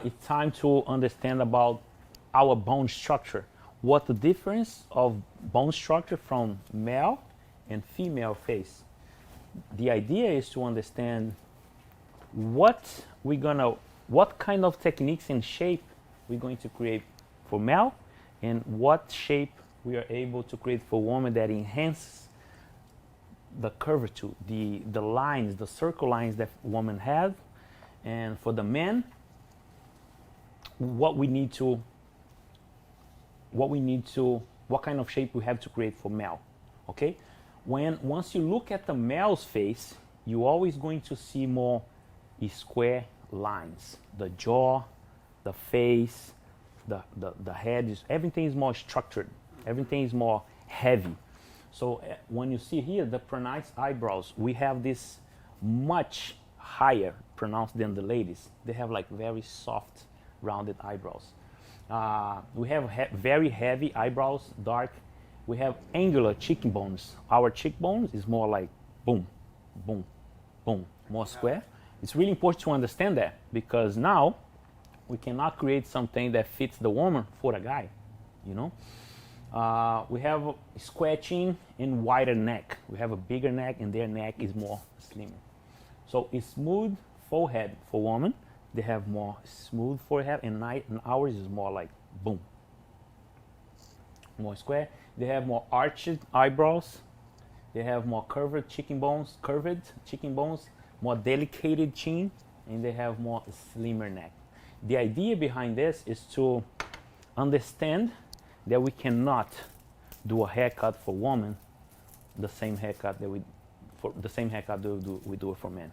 it's time to understand about our bone structure. What the difference of bone structure from male and female face. The idea is to understand what kind of techniques and shape we're going to create for male, and what shape we are able to create for women that enhances the curvature, the lines, the circle lines that women have, and for the men, what kind of shape we have to create for male. Okay, once you look at the male's face, you're always going to see more square lines. The jaw, the face, the head, everything is more structured. Everything is more heavy. So when you see here the pronounced eyebrows, we have this much higher pronounced than the ladies. They have like very soft, rounded eyebrows. We have very heavy eyebrows, dark. We have angular cheekbones. Our cheekbones is more like boom, boom, boom, more square. It's really important to understand that, because now we cannot create something that fits the woman for a guy, you know. We have a square chin and wider neck. We have a bigger neck, and their neck is more slimmer. So a smooth forehead for women. They have more smooth forehead, and ours is more like boom, more square. They have more arched eyebrows. They have more curved cheekbones, more delicate chin, and they have more slimmer neck. The idea behind this is to understand that we cannot do a haircut for women the same haircut that we do it for men.